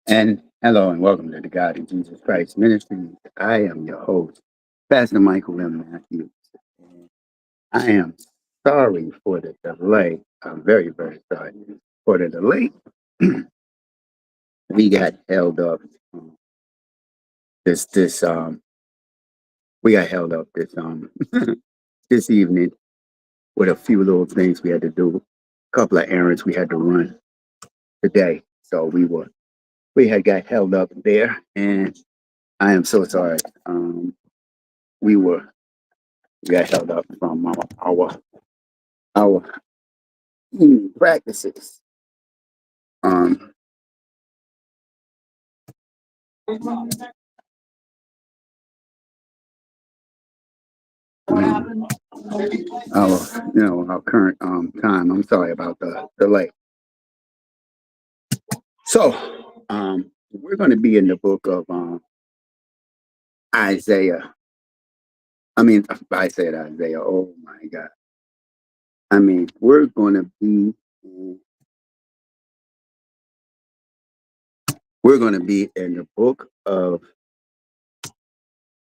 And hello and welcome to the God in Jesus Christ Ministry. I am your host, Pastor Michael M. Matthews. And I am sorry for the delay. I'm very, very sorry for the delay. We got held up. um, this we got held up this evening with a few little things we had to do, a couple of errands we had to run today. So we had got held up there, and I am so sorry. We were got held up from our practices. Um, um, our current time. I'm sorry about the delay. So we're going to be in the book of Isaiah. I said Isaiah. Oh my God. We're going to be in the book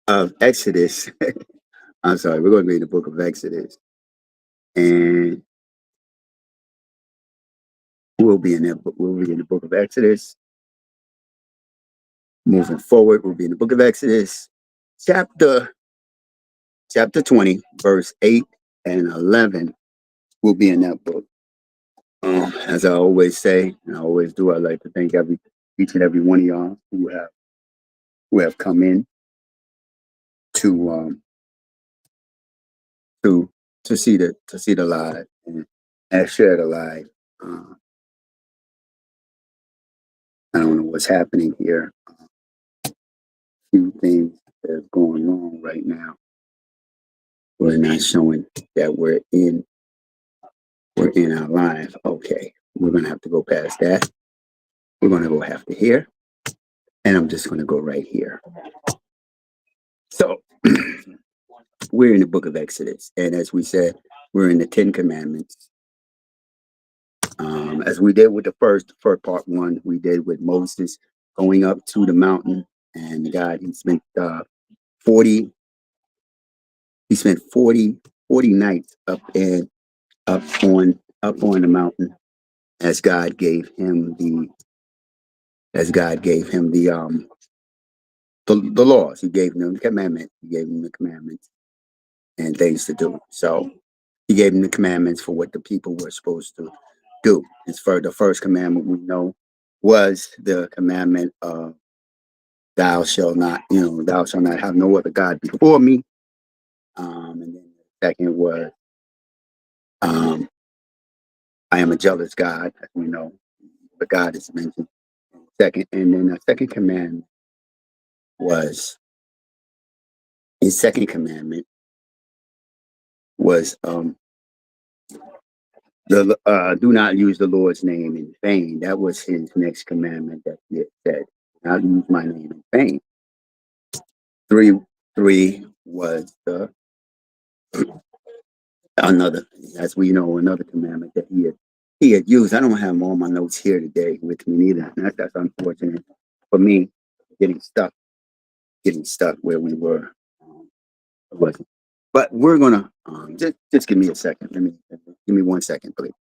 of Exodus. I'm sorry. We're going to be in the book of Exodus, and we'll be in the book of Exodus. Moving forward, we'll be in the book of Exodus, chapter chapter 20, verse 8 and 11 will be in that book. As I always say, and I always do, I'd like to thank each and every one of y'all who have come in to to to see the live and share the live. Uh, I don't know what's happening here. A few things that's going on right now. We're not showing that we're in our live. Okay, we're gonna have to go past that. We're gonna go have to here, and I'm just gonna go right here. So we're in the book of Exodus, and as we said, we're in the Ten Commandments. As we did with the first part one, we did with Moses going up to the mountain, and God he spent 40 he spent 40 nights up on the mountain as God gave him the laws. He gave them the commandment. He gave them the commandments and things to do. So he gave them the commandments for what the people were supposed to do. As for the first commandment we know was the commandment of thou shalt not have no other God before me. And then the second was um, I am a jealous God, as we know, but God is mentioned. Second, and then the second commandment was his second commandment was the do not use the Lord's name in vain. That was his next commandment that he had said, not use my name in vain. Three three was the another, as we know, another commandment that he had used. I don't have all my notes here today with me neither. That's unfortunate for me, getting stuck, getting stuck where we were. It wasn't. But we're gonna just give me a second. Give me 1 second, please.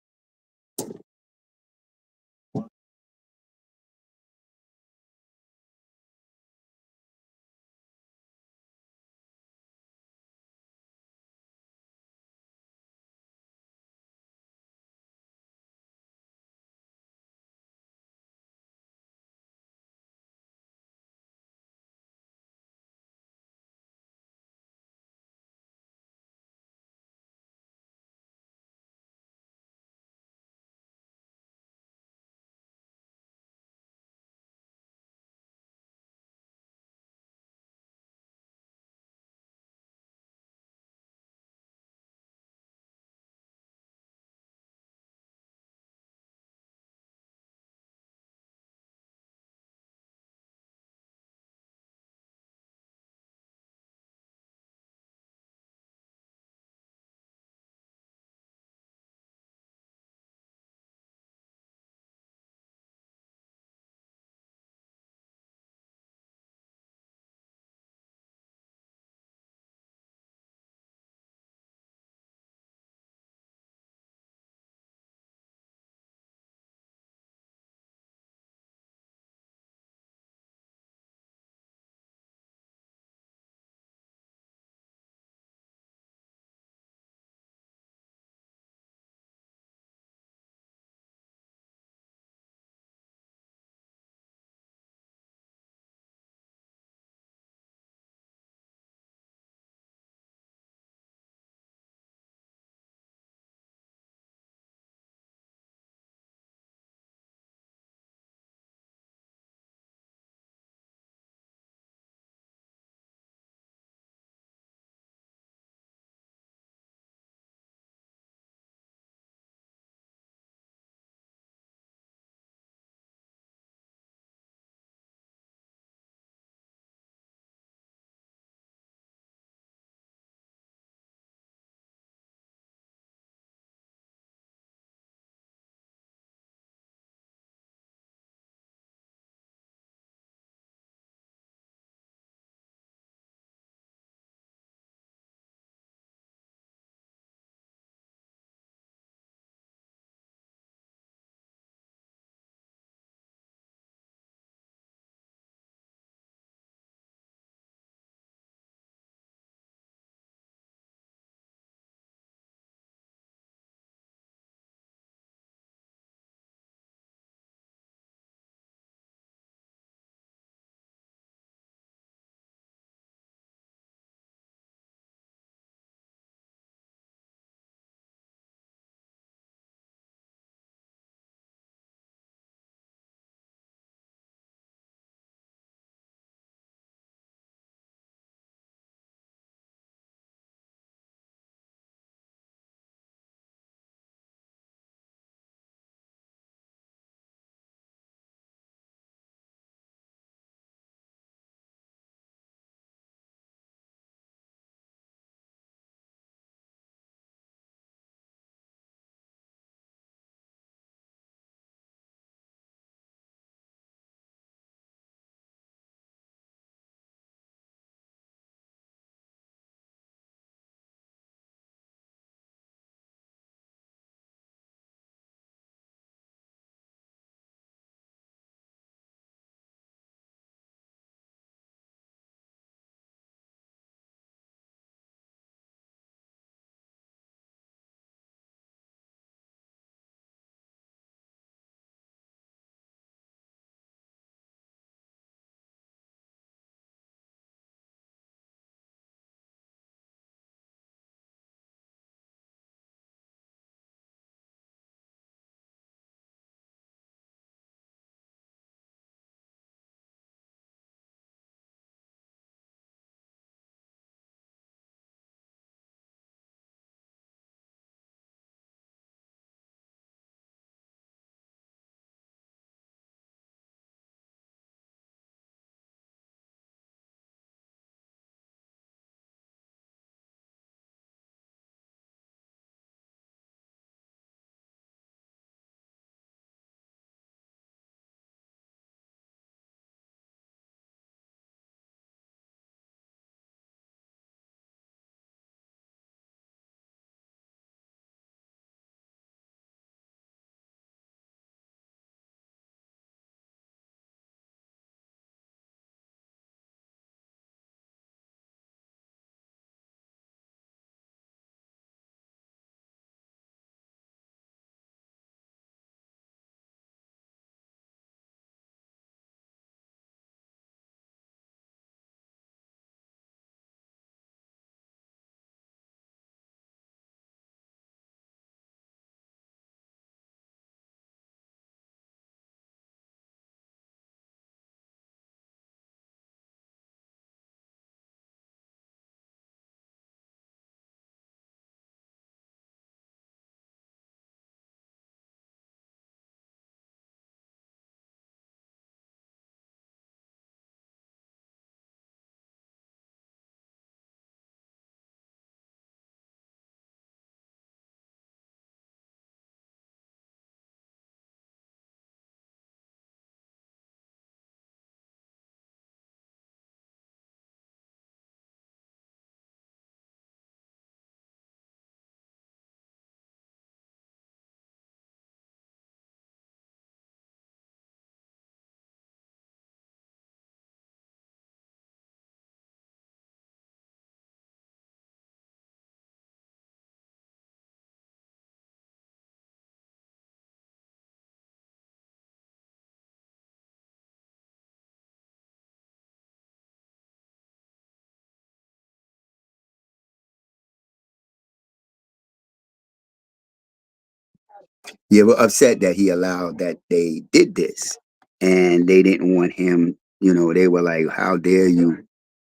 You were upset that he allowed that they did this, and they didn't want him. You know, they were like, "How dare you?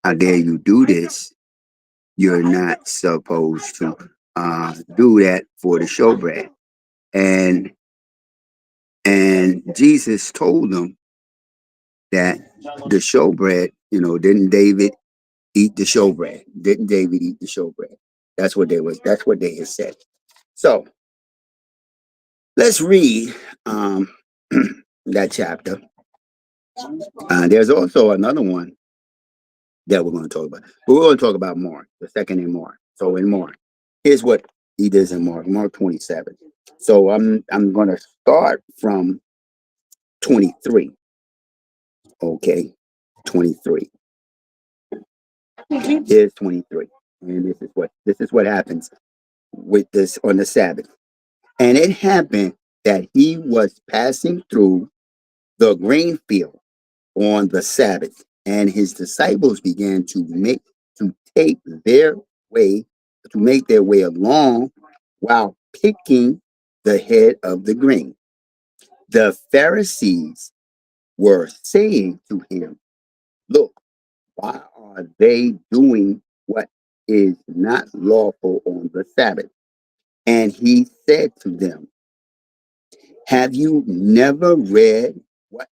How dare you do this? You're not supposed to do that for the showbread." And Jesus told them that the showbread, you know, didn't David eat the showbread? Didn't David eat the showbread? That's what they was. That's what they had said. So let's read that chapter. There's also another one that we're going to talk about. But we're going to talk about Mark, the second in Mark. So in Mark, here's what he does in Mark, Mark 27. So I'm going to start from 23. Okay, 23. Here's 23, and this is what happens with this on the Sabbath. And it happened that he was passing through the grain field on the Sabbath, and his disciples began to take their way to make their way along while picking the head of the grain. The Pharisees were saying to him, "Look, why are they doing what is not lawful on the Sabbath?" And he said to them, "Have you never read what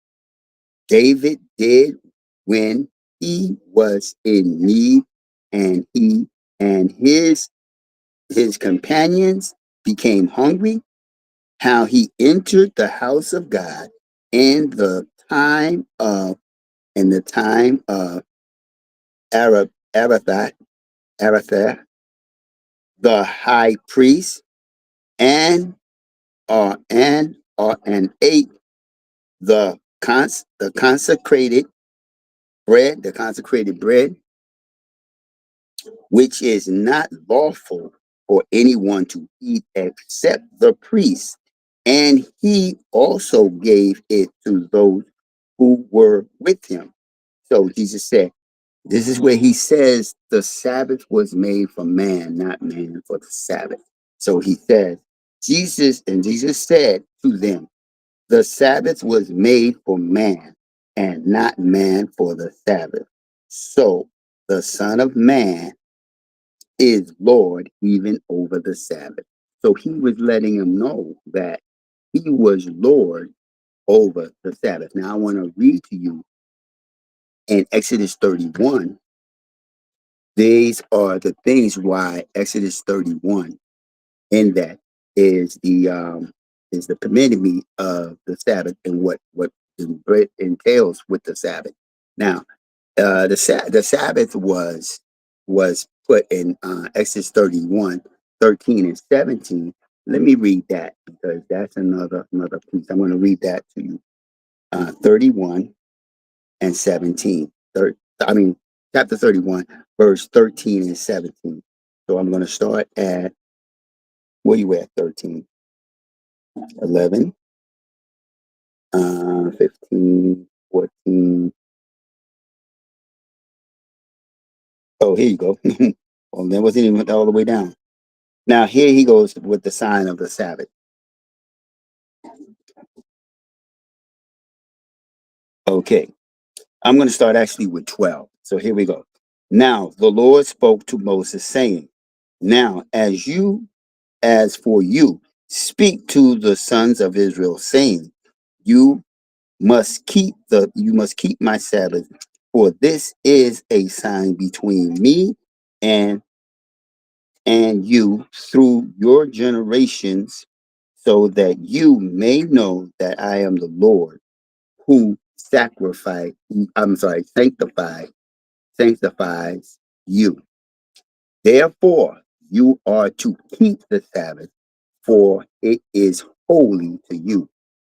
David did when he was in need, and he and his companions became hungry? How he entered the house of God in the time of Aratha, the high priest, and and ate the consecrated bread, which is not lawful for anyone to eat except the priest. And he also gave it to those who were with him." So Jesus said, this is where he says the Sabbath was made for man, not man for the Sabbath. So he says, Jesus said to them, the Sabbath was made for man and not man for the Sabbath. So the Son of Man is Lord even over the Sabbath. So he was letting him know that he was Lord over the Sabbath. Now I want to read to you in Exodus 31. These are the things why Exodus 31 in that is the community of the Sabbath and what it entails with the Sabbath. Now, the Sabbath was put in Exodus 31, 13 and 17. Let me read that because that's another piece. I'm going to read that to you. 31 and 17. I mean, chapter 31, verse 13 and 17. So I'm going to start at, where you at, 13? 11, 15, 14. Oh, here you go. Well, that wasn't even all the way down. Now, here he goes with the sign of the Sabbath. Okay. I'm going to start actually with 12. So here we go. Now, the Lord spoke to Moses, saying, "Now, as for you, speak to the sons of Israel, saying, You you must keep my Sabbath, for this is a sign between me and you through your generations, so that you may know that I am the Lord who sanctifies you. Therefore, you are to keep the Sabbath, for it is holy to you.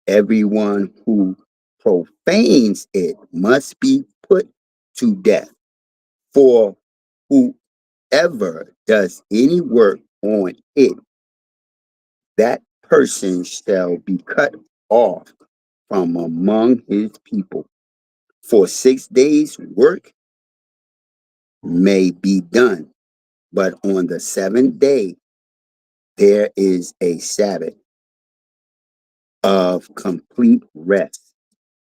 Everyone who profanes it must be put to death. For whoever does any work on it, that person shall be cut off from among his people. For 6 days' work may be done, but on the seventh day there is a Sabbath of complete rest,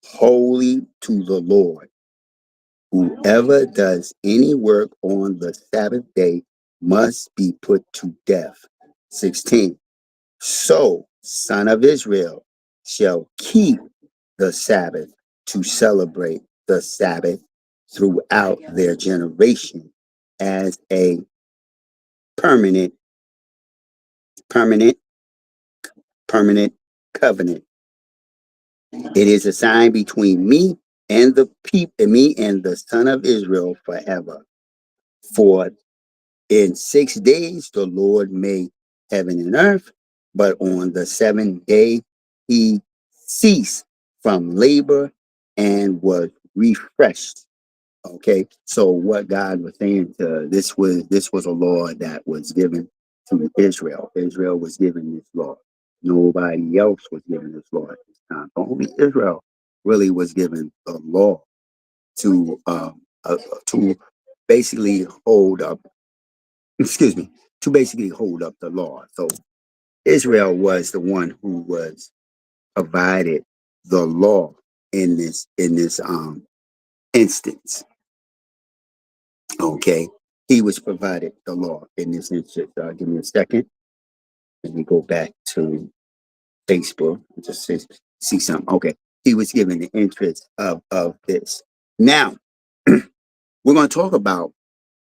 holy to the Lord. Whoever does any work on the Sabbath day must be put to death. 16. So, son of Israel, shall keep the Sabbath to celebrate the Sabbath throughout their generation as a permanent, permanent, permanent covenant. It is a sign between me and the people, me and the son of Israel forever. For in 6 days the Lord made heaven and earth, but on the seventh day he ceased from labor and was refreshed. Okay, so what God was saying to this was a law that was given to Israel. Israel was given this law. Nobody else was given this law at this time. Only Israel really was given the law to to basically hold up. Excuse me, to basically hold up the law. So Israel was the one who was provided the law in this instance. Okay, he was provided the law in this instance. Give me a second. Let me go back to Facebook. Just see something. Okay, he was given the interest of this. Now we're going to talk about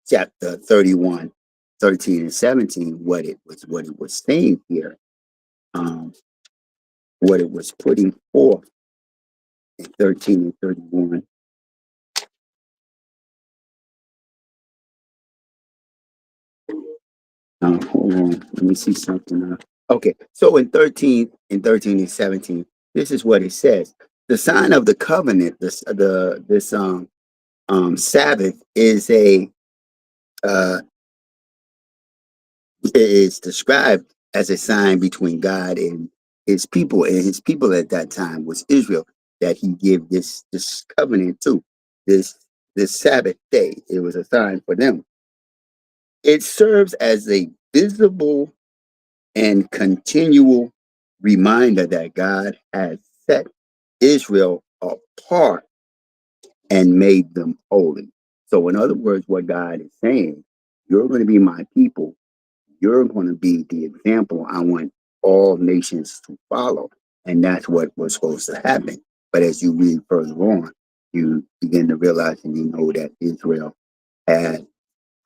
chapter 31, 13, and 17. What it was saying here. What it was putting forth in 13 and 31. Hold on, let me see something. Okay, so in 13 and 17, this is what it says. The sign of the covenant, this Sabbath uh, is described as a sign between God and his people at that time was Israel, that he gave this covenant to, this this Sabbath day. It was a sign for them. It serves as a visible and continual reminder that God has set Israel apart and made them holy. So, in other words, what God is saying, you're going to be my people. You're going to be the example I want all nations to follow. And that's what was supposed to happen. But as you read further on, you begin to realize and you know that Israel had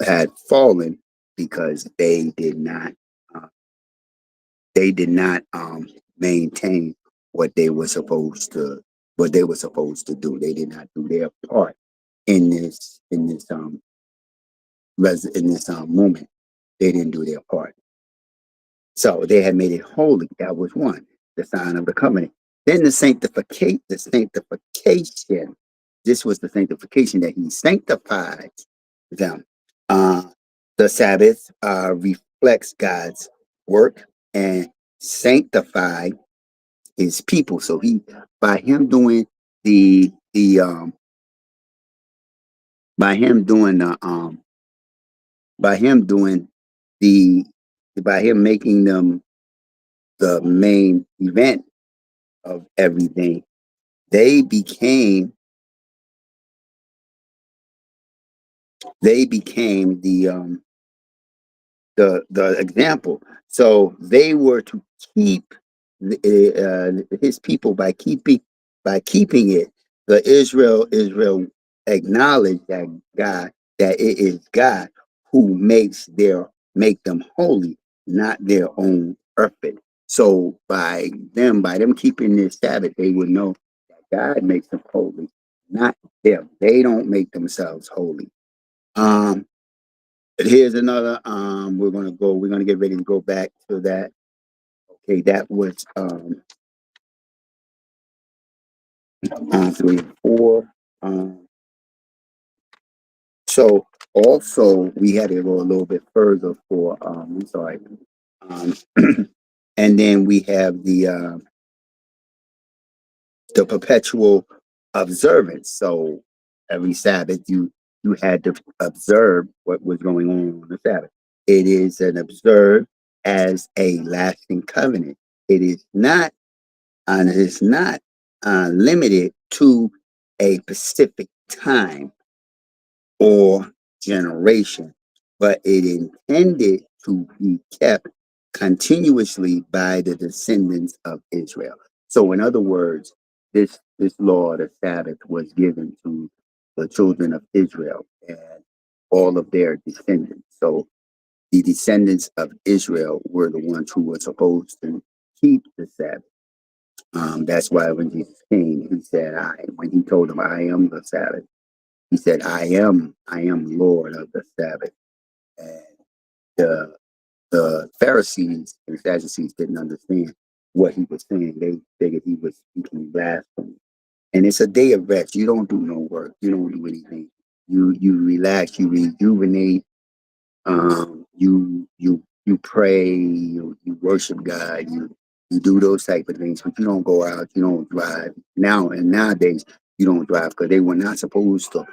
had fallen because uh, they did not maintain what they were supposed to do. They did not do their part in this moment. They didn't do their part. So they had made it holy. That was one, the sign of the covenant. Then the sanctification. This was the sanctification that he sanctified them. Uh, the Sabbath reflects God's work and sanctify his people. So he, by him doing the by him doing the by him doing the by him making them the main event of everything, they became the example. So they were to keep his people by keeping it. The Israel acknowledged that it is God who make them holy, not their own effort. So by them keeping this Sabbath, they would know that God makes them holy, not them. They don't make themselves holy. Um, Here's another. We're gonna get ready to go back to that. Okay, that was 3 and 4. Um, so also we had to go a little bit further for I'm sorry. Um, and then we have the perpetual observance. So every Sabbath you had to observe what was going on the Sabbath. It is an observed as a lasting covenant. It is not and it's not limited to a specific time or generation, but it intended to be kept continuously by the descendants of Israel. So, in other words, this law, the Sabbath, was given to the children of Israel and all of their descendants. So, the descendants of Israel were the ones who were supposed to keep the Sabbath. That's why when Jesus came, he said, when he told them, I am the Sabbath, he said, I am Lord of the Sabbath. And the the Pharisees and Sadducees didn't understand what he was saying. They figured he was speaking blasphemy. And it's a day of rest. You don't do no work. You don't do anything. You relax, you rejuvenate, you pray, you worship God, you do those type of things, but you don't go out, you don't drive. Nowadays you don't drive because they were not supposed to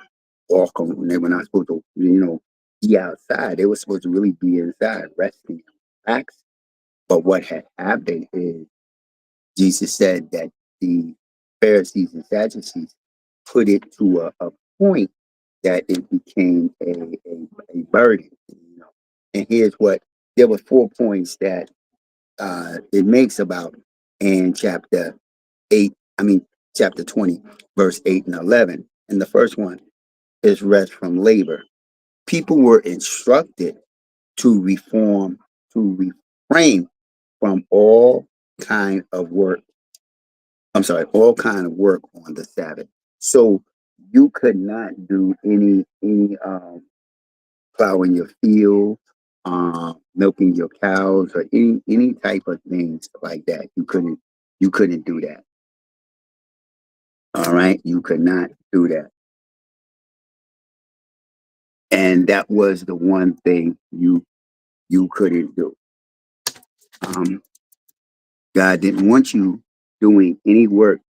walk on. They were not supposed to, be outside. They were supposed to really be inside, resting, relaxing. But what had happened is Jesus said that the Pharisees and Sadducees put it to a point that it became a burden. And here's what there were 4 points that it makes about in chapter 8, chapter 20, verse 8 and 11. And the first one is rest from labor. People were instructed to reform, to refrain from all kind of work on the Sabbath. So you could not do any plowing your field, milking your cows, or any type of things like that. You couldn't do that. All right, you could not do that, and that was the one thing you couldn't do. Um, God didn't want you doing any work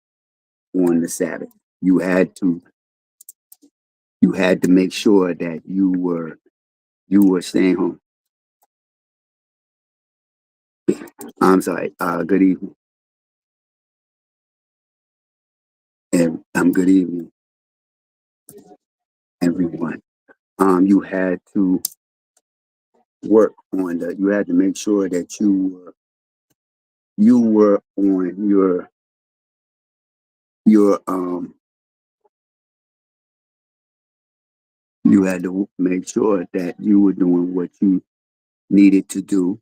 on the Sabbath. You had to you had to make sure that you were staying home. I'm sorry. Good evening, and good evening, everyone. You had to work on the. You had to make sure that you were on your. You had to make sure that you were doing what you needed to do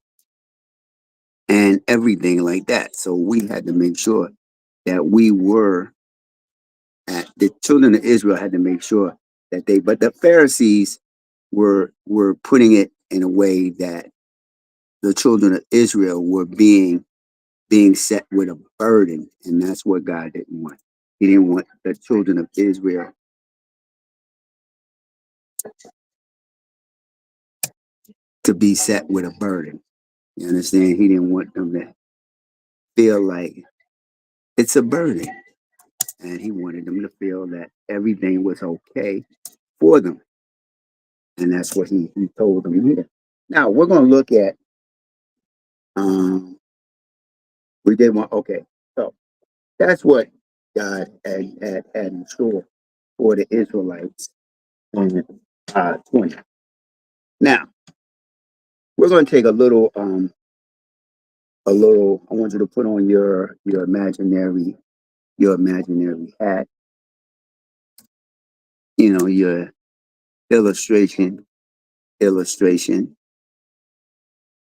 and everything like that. So we had to make sure that we were the children of Israel had to make sure that but the Pharisees were putting it in a way that the children of Israel were being set with a burden, and that's what God didn't want. He didn't want the children of Israel to be set with a burden. You understand? He didn't want them to feel like it's a burden, and he wanted them to feel that everything was okay for them, and that's what he told them here. Now we're going to look at we did one. Okay, so that's what God had in store for the Israelites in 20. Now we're going to take a little. I want you to put on your imaginary hat. Your illustration,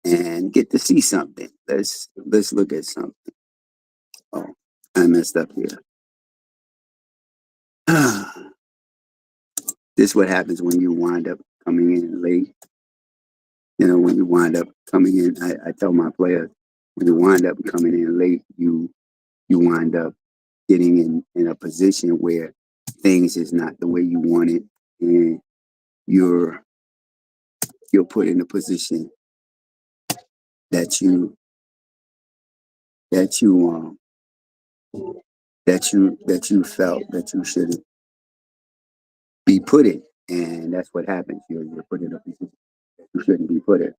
and get to see something. Let's look at something. Oh, I messed up here. This is what happens when you wind up coming in late. When you wind up coming in, I tell my players, when you wind up coming in late, you wind up getting in a position where things is not the way you want it, and you're put in a position that that you that you felt that you shouldn't be put in, and that's what happens. You're put in a position that you shouldn't be put in.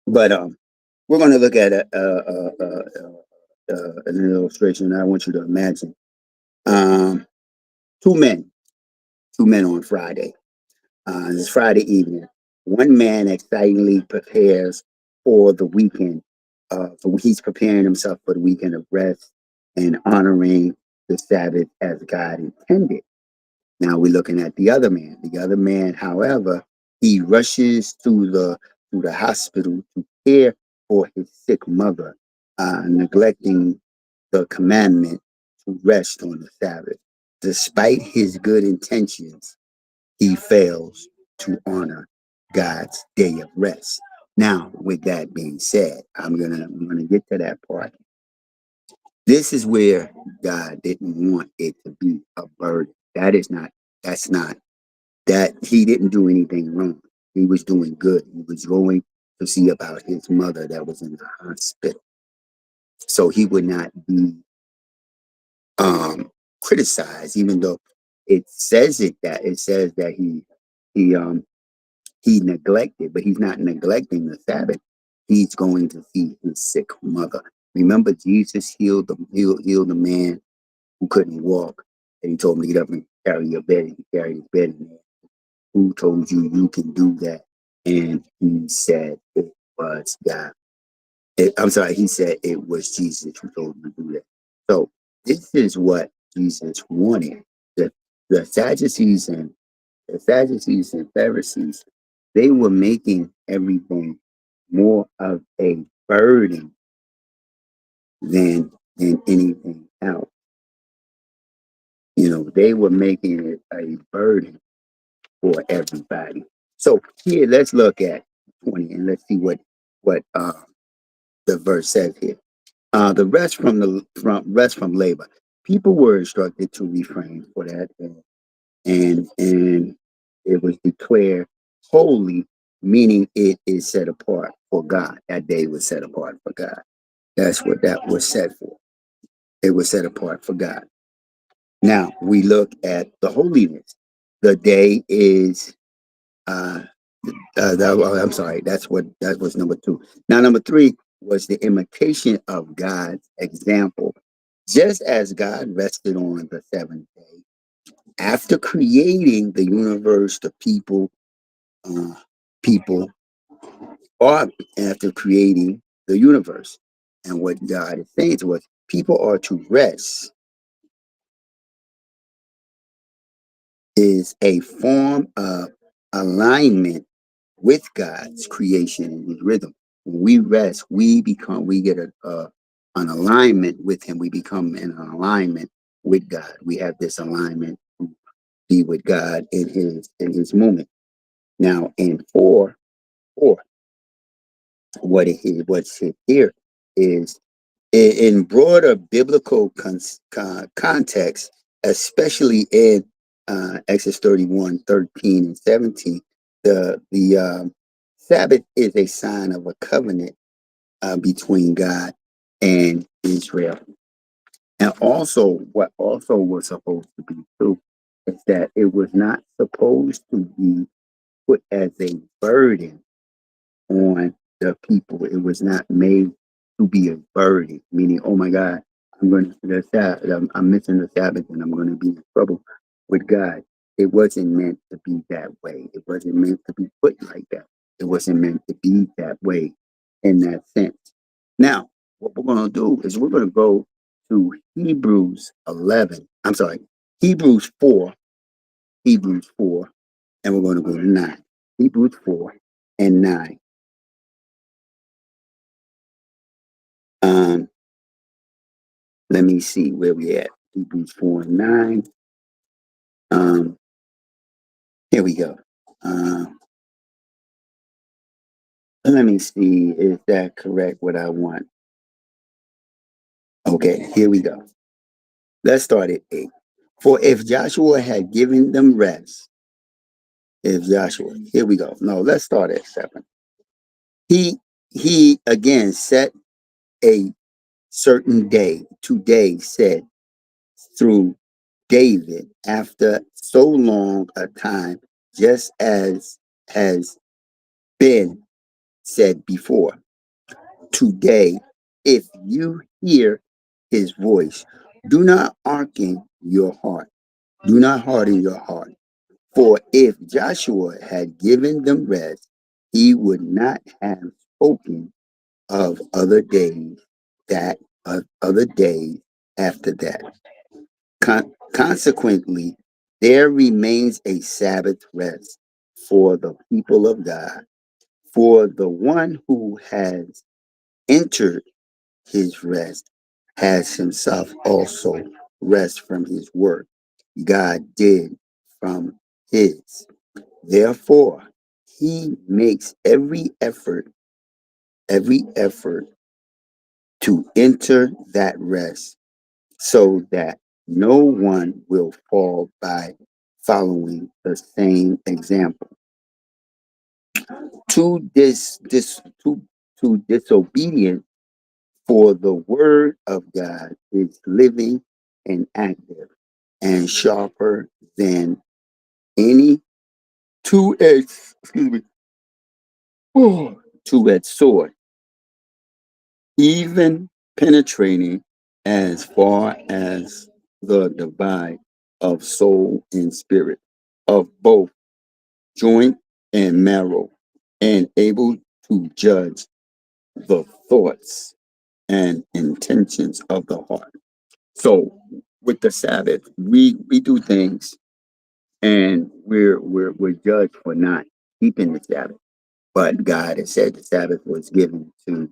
But we're going to look at an illustration. I want you to imagine um, two men, two men on Friday. It's Friday evening. One man excitingly prepares for the weekend. He's preparing himself for the weekend of rest and honoring the Sabbath as God intended. Now we're looking at the other man. The other man, however, he rushes to the hospital to care for his sick mother, neglecting the commandment to rest on the Sabbath. Despite his good intentions, he fails to honor God's day of rest. Now, with that being said, I'm gonna get to that part. This is where God didn't want it to be a burden. That's not that he didn't do anything wrong. He was doing good. He was going to see about his mother that was in the hospital. So he would not be criticized, even though it says that he he neglected, but he's not neglecting the Sabbath. He's going to see his sick mother. Remember, Jesus healed the man who couldn't walk, and he told him to get up and carry your bed. And he carried his bed. And who told you you can do that? And he said it was God. I'm sorry, he said it was Jesus who told him to do that. So this is what Jesus wanted. The the Sadducees and the Sadducees and Pharisees, they were making everything more of a burden than anything else. You know, they were making it a burden for everybody. So here, let's look at 20 and let's see what the verse says here. The rest from labor. People were instructed to refrain for that, and it was declared holy, meaning it is set apart for God. That day was set apart for God. That's what that was set for. It was set apart for God. Now we look at the holiness. The day is I'm sorry, that was number two. Now number three was the imitation of God's example. Just as God rested on the seventh day, after creating the universe, the uh, people are after creating the universe. And what God is saying to us, people are to rest is a form of alignment with God's creation and his rhythm. When we rest, we get an alignment with him. We become in an alignment with God. We have this alignment to be with God in his moment. Now in four, what's it here is in broader biblical context, especially in Exodus 31, 13, and 17, the Sabbath is a sign of a covenant between God and Israel. And also, what also was supposed to be true is that it was not supposed to be put as a burden on the people. It was not made to be a burden, meaning, oh my God, I'm missing the Sabbath and I'm going to be in trouble with God. It wasn't meant to be that way. It wasn't meant to be put like that. It wasn't meant to be that way in that sense. Now, what we're going to do is we're going to go to Hebrews 11. I'm sorry, Hebrews 4, Hebrews 4, and we're going to go to 9. Hebrews 4 and 9. Um, Let me see where we at. Hebrews 4 and 9. Um, Here we go. Let me see. Is that correct? What I want? Okay, here we go. Let's start at 8. For if Joshua had given them rest, if Joshua, here we go. No, let's start at 7. He again set a certain day, today said through David after so long a time, just as has been said before. Today, if you hear his voice. Do not hearken your heart. Do not harden your heart. For if Joshua had given them rest, he would not have spoken of other days after that. Consequently, there remains a Sabbath rest for the people of God. For the one who has entered his rest has himself also rest from his work God did from his. Therefore, he makes every effort to enter that rest so that no one will fall by following the same example. To to disobedience for the word of God is living and active and sharper than any two-edged, two-edged sword, even penetrating as far as the divide of soul and spirit, of both joint and marrow, and able to judge the thoughts and intentions of the heart. So with the Sabbath, we do things and we're judged for not keeping the Sabbath. But God has said the Sabbath was given to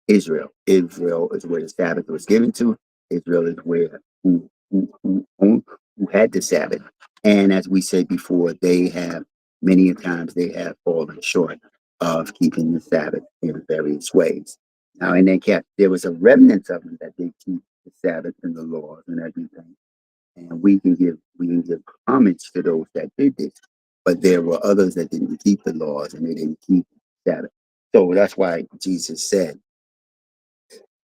Israel. Israel is where the Sabbath was given to. Israel is where who had the Sabbath. And as we said before, they have many a times they have fallen short of keeping the Sabbath in various ways. Now, in that cap, there was a remnant of them that did keep the Sabbath and the laws and everything, and we can give homage to those that did this. But there were others that didn't keep the laws and they didn't keep the Sabbath. So that's why Jesus said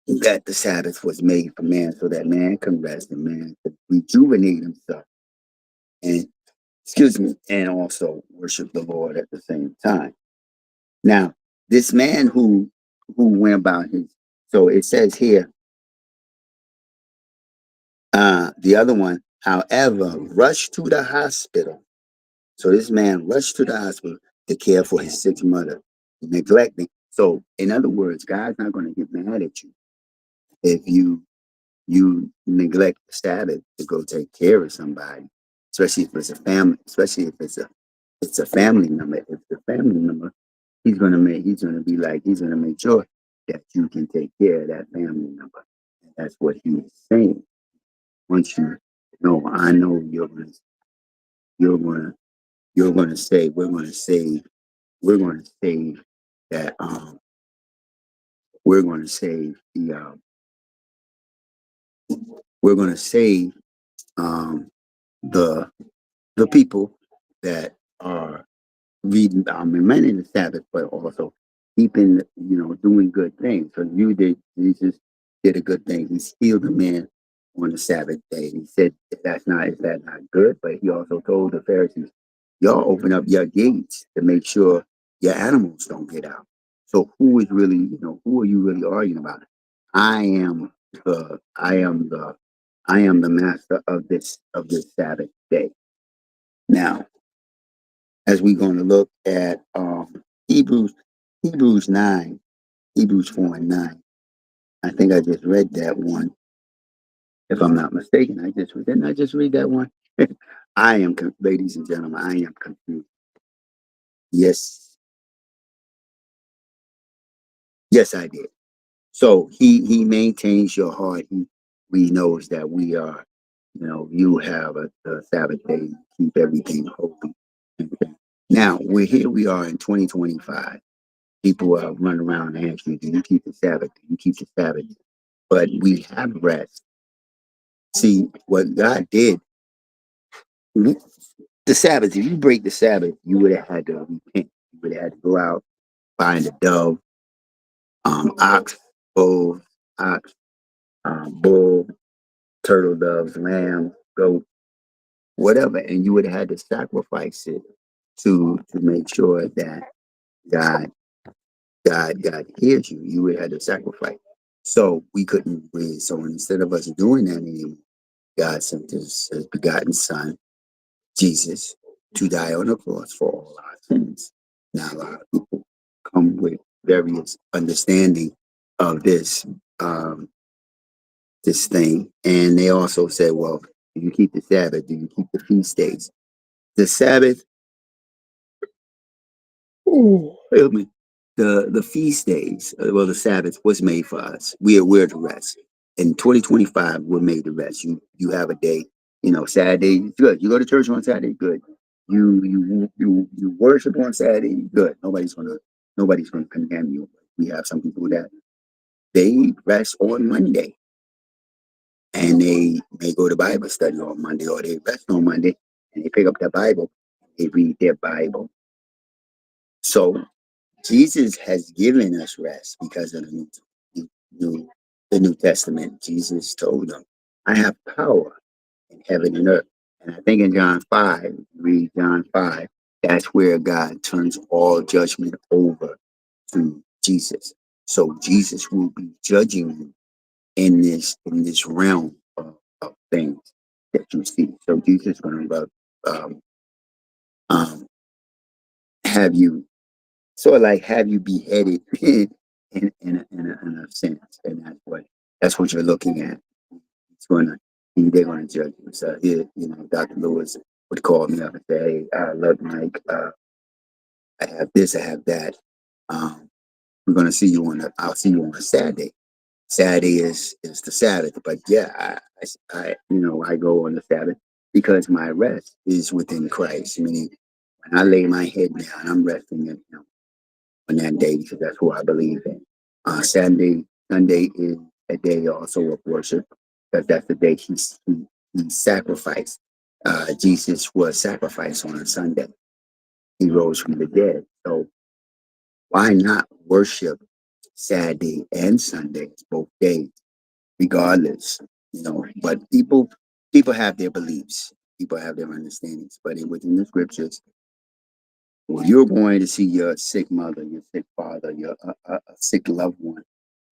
that the Sabbath was made for man so that man can rest and man can rejuvenate himself and and also worship the Lord at the same time. Now, this man who went about his so it says here, the other one, however, rushed to the hospital. So this man rushed to the hospital to care for his sick mother, neglecting. So, in other words, God's not going to get mad at you if you neglect the Sabbath to go take care of somebody, especially if it's a family, especially if it's a family member. If it's a family member, he's gonna make sure that you can take care of that family member. And that's what he is saying. Once you know, I know you're gonna you're gonna say we're going to save that we're going to save the we're going to save um the the people that are reading remaining the Sabbath, but also keeping, doing good things. So Jesus did a good thing. He healed a man on the Sabbath day. He said, is that not good? But he also told the Pharisees, y'all open up your gates to make sure your animals don't get out. So who are you really arguing about? I am I am the master of this Sabbath day. Now, as we're going to look at Hebrews Hebrews 9, Hebrews 4 and 9. I think I just read that one. If I'm not mistaken, didn't I just read that one? Ladies and gentlemen, I am confused. Yes, yes, I did. So he maintains your heart. We knows that we are, you have a Sabbath day, keep everything holy. Okay. Now we are in 2025. People run around and ask you, do you keep the Sabbath? Do you keep the Sabbath? But we have rest. See, what God did, the Sabbath, if you break the Sabbath, you would have had to repent. You would have had to go out, find a dove, ox, bull, ox, bull, turtle doves, lamb, goat, whatever. And you would have had to sacrifice it to make sure that God hears you. You would have had to sacrifice. So we couldn't breathe. So instead of us doing that anymore, God sent his begotten son, Jesus, to die on the cross for all our sins. Now a lot of people come with various understanding of um, this thing, and they also say, well, do you keep the Sabbath? Do you keep the feast days? The Sabbath, oh, help me. The feast days, well, the Sabbath was made for us. We're to rest. In 2025, we're made to rest. You have a day, Saturday, good. You go to church on Saturday, good. You worship on Saturday, good. Nobody's gonna condemn you. We have some people that they rest on Monday, and they go to Bible study on Monday, or they rest on Monday and they pick up their Bible, they read their Bible. So Jesus has given us rest because of new, the New Testament. Jesus told them, I have power in heaven and earth. And I think in John 5, read John 5, that's where God turns all judgment over to Jesus. So Jesus will be judging you in this realm of things that you see. So Jesus is going to um, um, have you sort of like have you beheaded in a sense, and that's what you're looking at. It's going to they're going to judge you. So here, Dr. Lewis would call me up and say, "Hey, look, Mike, I have this, I have that. Um, we're going to see you I'll see you on a Saturday." Saturday is the Sabbath, but yeah, I go on the Sabbath because my rest is within Christ. Meaning, when I lay my head down, I'm resting in Him on that day because that's who I believe in. Sunday is a day also of worship because that's the day he sacrificed. Jesus was sacrificed on a Sunday. He rose from the dead. So why not worship Saturday and Sunday, both days? Regardless, but people have their beliefs, people have their understandings, but within the scriptures, when you're going to see your sick mother, your sick father, your a sick loved one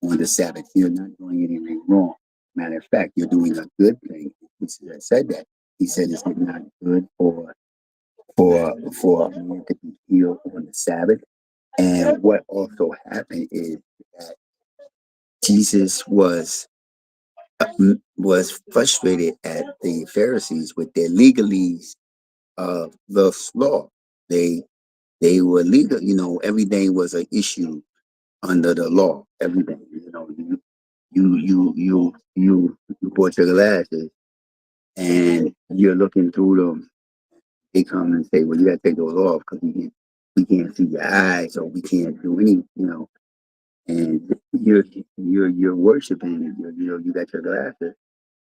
on the Sabbath, you're not doing anything wrong. Matter of fact, you're doing a good thing. He said that. He said it's not good for a man to be healed on the Sabbath. And what also happened is that Jesus was frustrated at the Pharisees with their legalese of the law. They they were legal, everything was an issue under the law. Everything, you bought your glasses and you're looking through them. They come and say, "Well, you got to take those off because we can't see your eyes, or we can't do any." And you're worshiping. You got your glasses.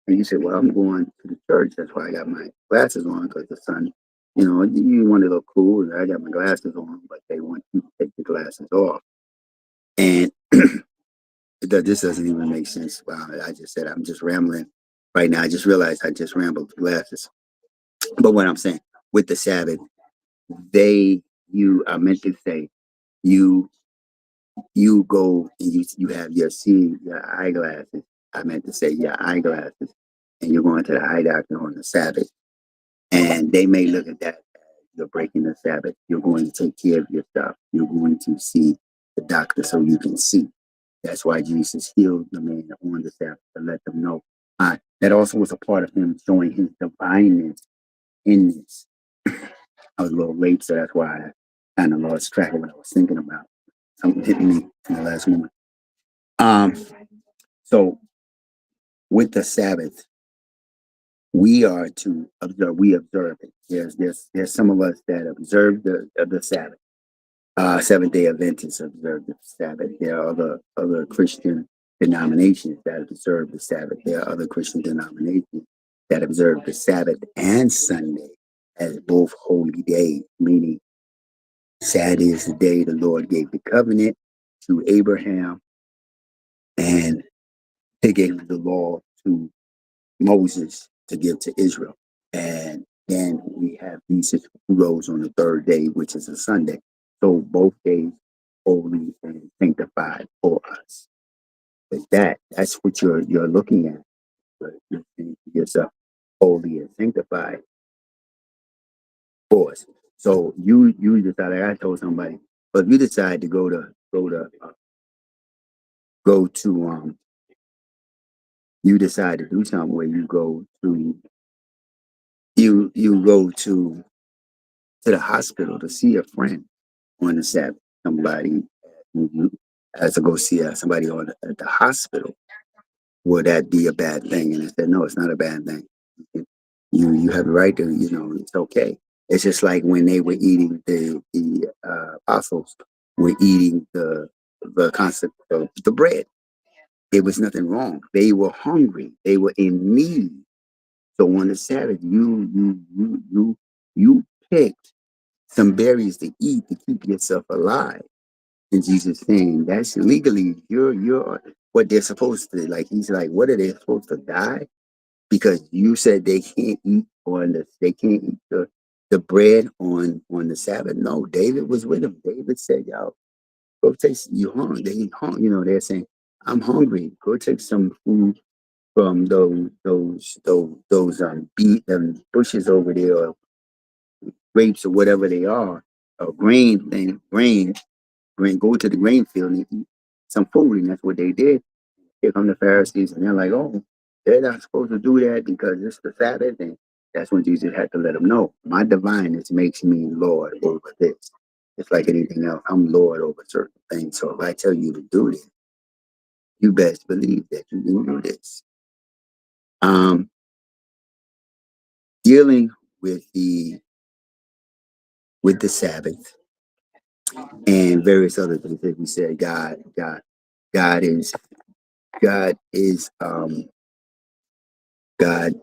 And you say, well, I'm going to the church. That's why I got my glasses on because the sun, you want to look cool. And I got my glasses on, but they want you to take the glasses off. And this doesn't even make sense. Wow, I just said I'm just rambling right now. I just realized I just rambled the glasses. But what I'm saying with the Sabbath, I meant to say, you you go and you have your eyeglasses. I meant to say your eyeglasses, and you're going to the eye doctor on the Sabbath. And they may look at that as you're breaking the Sabbath. You're going to take care of yourself. You're going to see the doctor so you can see. That's why Jesus healed the man on the Sabbath to let them know. That also was a part of him showing his divineness in this. I was a little late, so that's why I kind of lost track of what I was thinking about. Something hit me in the last moment. Um, so with the Sabbath, we are to observe. We observe it. There's some of us that observe the Sabbath. Seventh Day Adventists observe the Sabbath. There are other Christian denominations that observe the Sabbath. There are other Christian denominations that observe the Sabbath and Sunday as both holy days, meaning Saturday is the day the Lord gave the covenant to Abraham, and He gave the law to Moses to give to Israel. And then we have Jesus who rose on the third day, which is a Sunday. So both days holy and sanctified for us. But that's what you're looking at. You're saying to yourself, holy and sanctified for us. So you decided. I told somebody, but if you decide to go to you decide to do something where you go to the hospital to see a friend on the Sabbath. Somebody you has to go see somebody at the hospital. Would that be a bad thing? And I said, no, it's not a bad thing. You have the right to, it's okay. It's just like when they were eating the apostles were eating the concept of the bread. There was nothing wrong. They were hungry. They were in need. So on the Sabbath, you picked some berries to eat to keep yourself alive. And Jesus saying that's legally you're what they're supposed to, like. He's like, what are they supposed to die? Because you said they can't eat they can't eat the bread on the Sabbath. No, David was with them. David said, y'all go take you hungry. They hungry, they're saying, I'm hungry. Go take some food from those beet bushes over there, or grapes or whatever they are, or grain, go to the grain field and eat some food. And that's what they did. Here come the Pharisees, and they're like, oh, they're not supposed to do that because it's the Sabbath. And that's when Jesus had to let them know, my divineness makes me Lord over this. It's like anything else. I'm Lord over certain things. So if I tell you to do this, you best believe that you can do this. Dealing with the Sabbath and various other things that we said, God is God,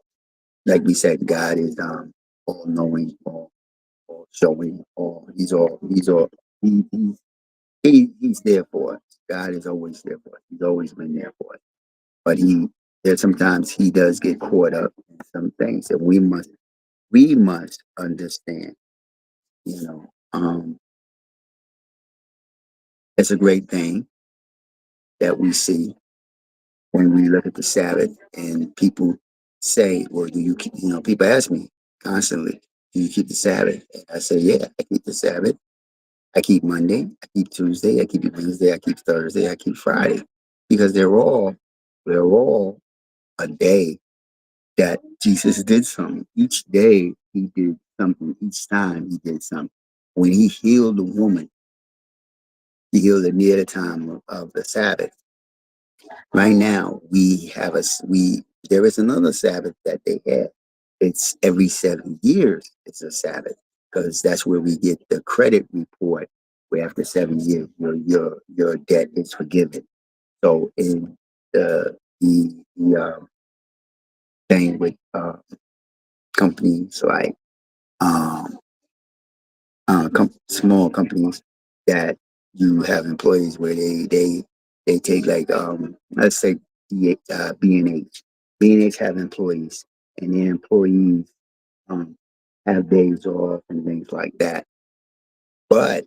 like we said, God is all knowing, all showing, he's there for us. God is always there for us. He's always been there for us. But there's sometimes he does get caught up in some things that we must understand. You know, it's a great thing that we see when we look at the Sabbath and people say, well, do you keep, people ask me constantly, do you keep the Sabbath? And I say, yeah, I keep the Sabbath. I keep Monday, I keep Tuesday, I keep Wednesday, I keep Thursday, I keep Friday, because they're all a day that Jesus did something. Each day he did something. Each time he did something. When he healed the woman, he healed her near the time of the Sabbath. Right now, there is another Sabbath that they have. It's every 7 years. It's a Sabbath because that's where we get the credit report. Where after 7 years, your debt is forgiven. So in the thing with companies like um, small companies that you have employees where they take like let's say B&H. B&H have employees and the employees um, have days off and things like that. But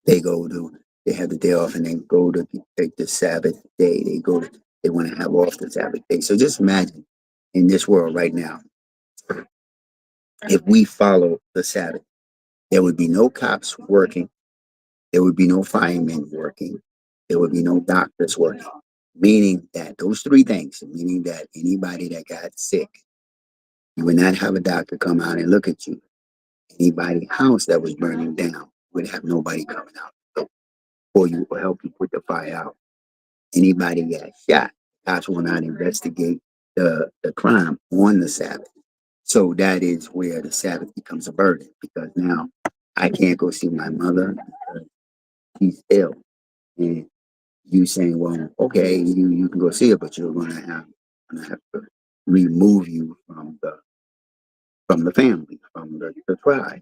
they go to they have the day off and they go to take the Sabbath day. They want to have off the Sabbath day. So just imagine in this world right now, if we follow the Sabbath, there would be no cops working. There would be no firemen working. There would be no doctors working. Meaning that those three things, meaning that anybody that got sick, you would not have a doctor come out and look at you. Anybody's house that was burning down would have nobody coming out for you or help you put the fire out. Anybody got shot, cops will not investigate the crime on the Sabbath. So that is where the Sabbath becomes a burden because now I can't go see my mother because she's ill. And you saying, well, okay, you can go see her, but you're gonna have to remove you from the family, from the tribe.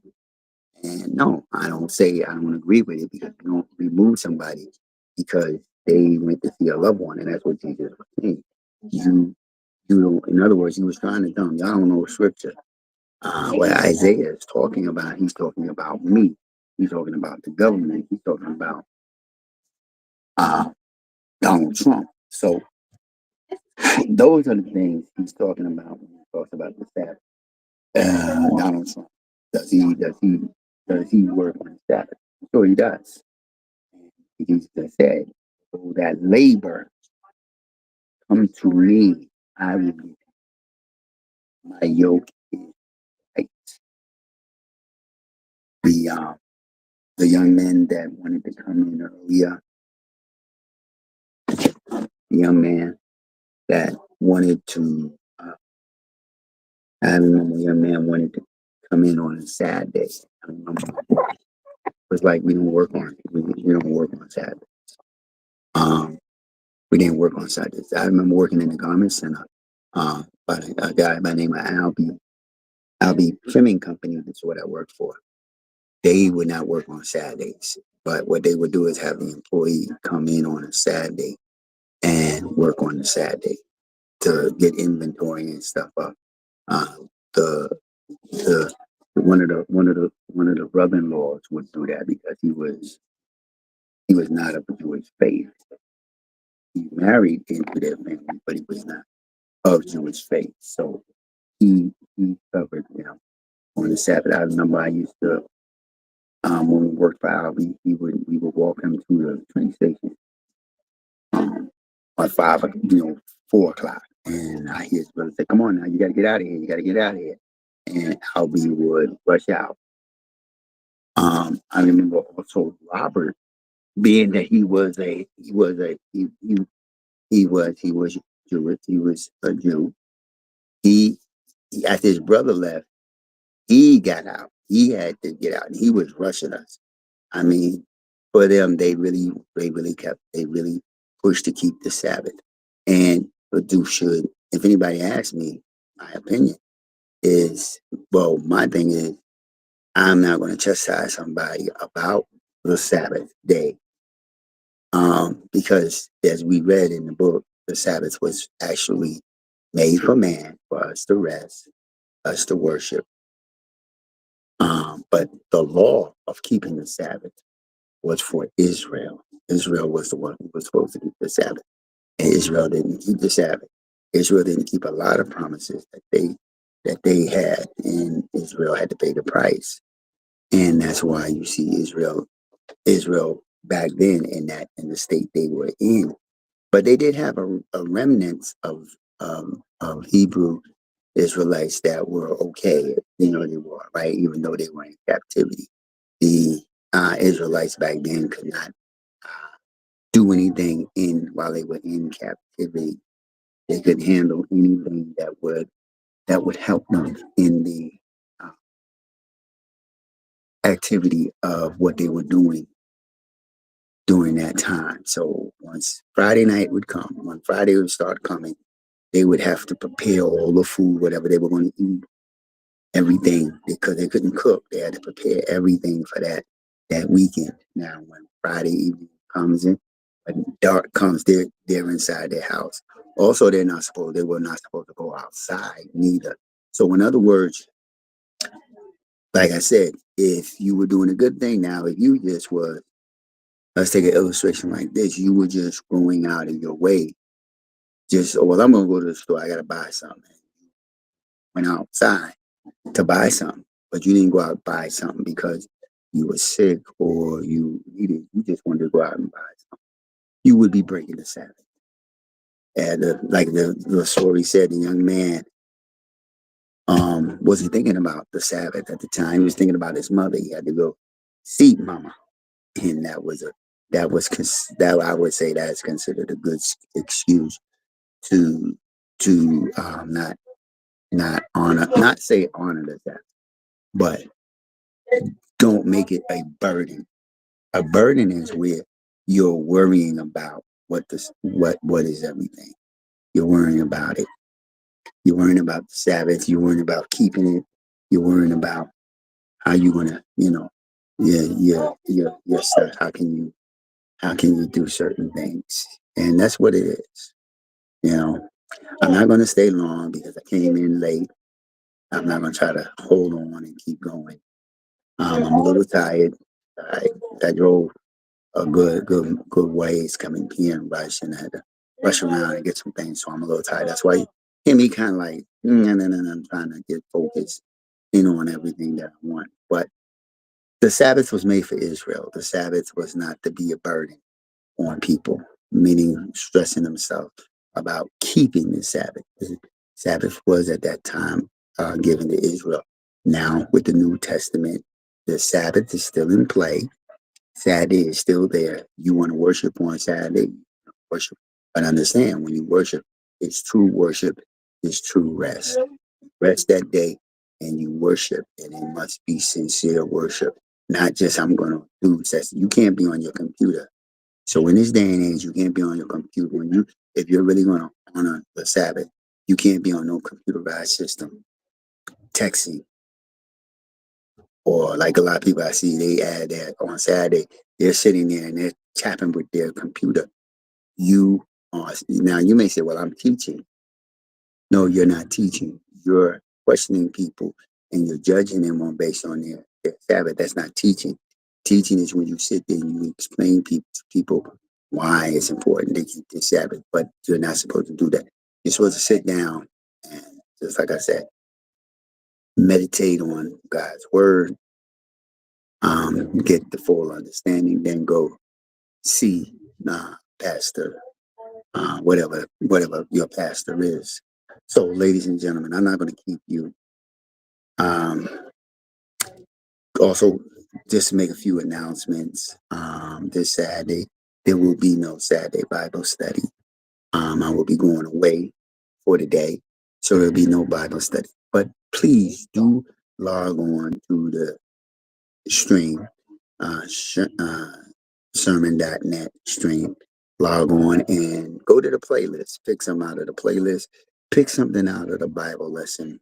And no, I don't agree with it because you don't remove somebody because they went to see a loved one, and that's what Jesus was saying. You don't, in other words, he was trying to tell them, y'all don't know scripture. What Isaiah is talking about, he's talking about me. He's talking about the government. He's talking about uh, Donald Trump. So those are the things he's talking about when he talks about the Sabbath. Donald Trump. Does he work on the Sabbath? Sure he does. He just said, "So that labor come to me, I will give my yoke is light." The the young man that wanted to come in earlier, the young man that wanted to, I remember a young man wanted to come in on a Saturday. I remember it was like we don't work on Saturday. Um, we didn't work on Saturdays. I remember working in the garment center. By a guy by the name of Albie Trimming Company. That's what I worked for. They would not work on Saturdays, but what they would do is have the employee come in on a Saturday and work on the Saturday to get inventory and stuff up. Uh, the the one of the brother-in-laws would do that because he was not of the Jewish faith. He married into their family, but he was not of Jewish faith. So he covered them on the Sabbath. I remember I used to when we worked for Al, we would walk him to the train station at 4 o'clock, and I hear his brother say, "Come on now, you got to get out of here. You got to get out of here." And Albie would rush out. I remember also Robert, being that he was Jewish, he was a Jew. He after his brother left, he got out. He had to get out, and he was rushing us. I mean, for them, they really pushed to keep the Sabbath. And but if anybody asks me, my opinion is, well, my thing is, I'm not going to chastise somebody about the Sabbath day, because as we read in the book, the Sabbath was actually made for man, for us to rest, us to worship. But the law of keeping the Sabbath was for Israel. Israel was the one who was supposed to keep the Sabbath, and Israel didn't keep the Sabbath. Israel didn't keep a lot of promises that they had, and Israel had to pay the price. And that's why you see Israel back then in the state they were in. But they did have a remnant of Hebrew Israelites that were okay. They were right, even though they were in captivity. The Israelites back then could not do anything while they were in captivity. They couldn't handle anything that would help them in the uh, activity of what they were doing during that time. So once Friday night would come, when Friday would start coming, they would have to prepare all the food, whatever they were going to eat, everything, because they couldn't cook. They had to prepare everything for that weekend. Now, when Friday evening comes in, when dark comes, they're inside their house. Also, they were not supposed to go outside neither. So, in other words, like I said, if you were doing a good thing now, if you just were, let's take an illustration like this, you were just going out of your way. Just, oh, well, I'm going to go to the store. I got to buy something. Went outside to buy something, but you didn't go out and buy something because you were sick or you just wanted to go out and buy something. You would be breaking the Sabbath. And like the story said, the young man wasn't thinking about the Sabbath at the time. He was thinking about his mother. He had to go see mama, and that I would say that is considered a good excuse to not say honor the Sabbath, but don't make it a burden. A burden is where you're worrying about what is everything. You're worrying about it. You're worrying about the Sabbath. You're worrying about keeping it. You're worrying about how you're gonna, your stuff. How can you do certain things? And that's what it is. You know, I'm not gonna stay long because I came in late. I'm not gonna try to hold on and keep going. I'm a little tired. I, I drove a good ways coming PM rush, and I had to rush around and get some things. So I'm a little tired. That's why you hear me kind of like, I'm trying to get focused in on everything that I want. But the Sabbath was made for Israel. The Sabbath was not to be a burden on people, meaning stressing themselves about keeping the Sabbath. The Sabbath was at that time given to Israel. Now, with the New Testament, the Sabbath is still in play. Saturday is still there. You want to worship on Saturday, worship. But understand when you worship, it's true worship, it's true rest. Rest that day and you worship, and it must be sincere worship, not just I'm going to do this. You can't be on your computer. So in this day and age, you can't be on your computer. When you, if you're really going to honor the Sabbath, you can't be on no computerized system, texting, or like a lot of people I see, they add that on Saturday, they're sitting there and they're tapping with their computer. You are, now you may say, well, I'm teaching. No, you're not teaching. You're questioning people and you're judging them on based on their Sabbath. That's not teaching. Teaching is when you sit there and you explain to people why it's important to keep the Sabbath, but you're not supposed to do that. You're supposed to sit down and, just like I said, meditate on God's word, get the full understanding, then go see pastor, whatever your pastor is. So, ladies and gentlemen, I'm not going to keep you. Um, Also, just to make a few announcements, this Saturday there will be no Saturday Bible study. I will be going away for the day, so there'll be no Bible study. But please do log on to the stream, sermon.net stream. Log on and go to the playlist. Pick some out of the playlist. Pick something out of the Bible lesson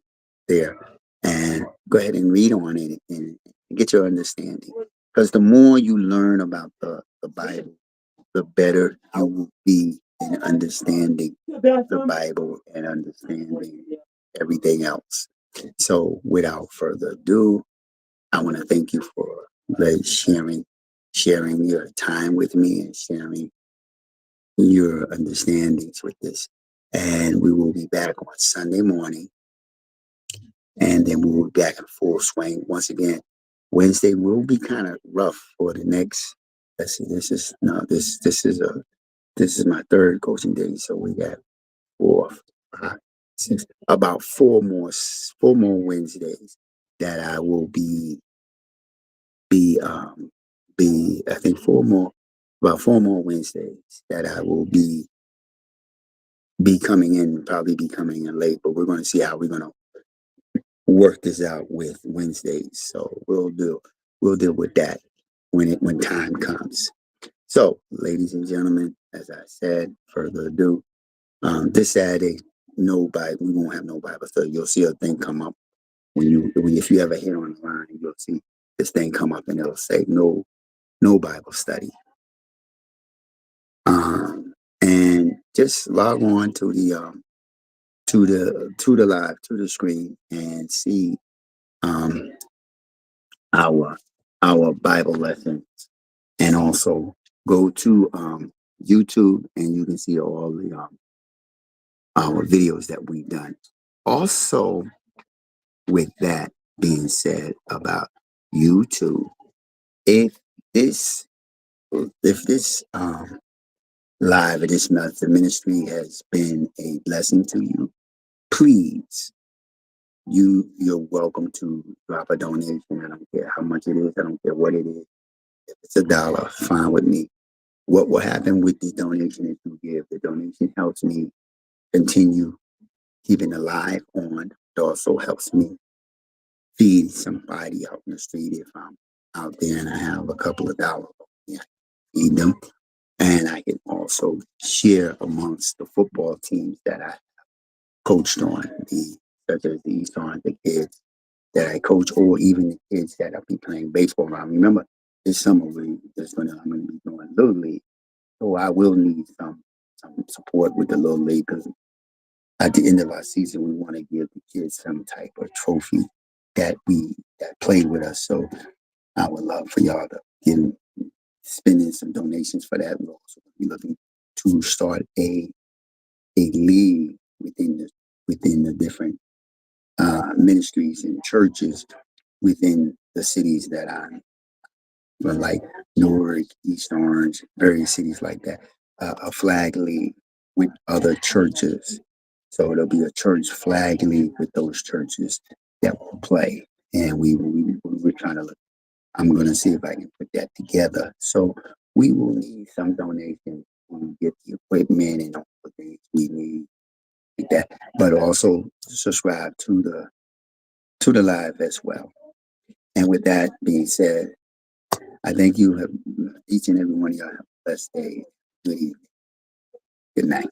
there, and go ahead and read on it and get your understanding. Because the more you learn about the Bible, the better you will be in understanding the Bible and understanding everything else. So, without further ado, I want to thank you for sharing your time with me and sharing your understandings with this. And we will be back on Sunday morning, and then we will be back in full swing once again. Wednesday will be kind of rough for the next. Let's see. This is no. This is my third coaching day, so we got four, five, six, about four more Wednesdays that I will be I think about four more Wednesdays that I will probably be coming in late, but we're going to see how we're going to work this out with Wednesdays. So we'll deal with that when time comes. So, ladies and gentlemen, as I said, further ado, this Saturday, we won't have no Bible study. You'll see a thing come up if you ever hit on the line, you'll see this thing come up and it'll say no Bible study. And just log on to the screen and see our Bible lessons, and also go to YouTube and you can see all the our videos that we've done. Also, with that being said about YouTube, if this live and this month the ministry has been a blessing to you, please, you're welcome to drop a donation. I don't care how much it is. I don't care what it is. If it's $1, fine with me. What will happen with the donation is you give. The donation helps me continue keeping the live on. It also helps me feed somebody out in the street if I'm out there and I have a couple of dollars. Yeah, feed them. And I can also share amongst the football teams that I coached on, such as the East Orange kids that I coach, or even the kids that I'll be playing baseball around. Remember, this summer I'm going to be doing Little League, so I will need some support with the Little League, because at the end of our season, we want to give the kids some type of trophy that played with us. So I would love for y'all to spending some donations for that. We're also be looking to start a league within the different ministries and churches within the cities that I'm, but like Newark, East Orange, various cities like that. A flag league with other churches. So there'll be a church flag league with those churches that will play, and we're trying to look. I'm going to see if I can put that together. So we will need some donations to get the equipment and all the things we need like that, but also subscribe to the live as well. And with that being said, I thank you, each and every one of y'all have a blessed day. Good evening. Good night.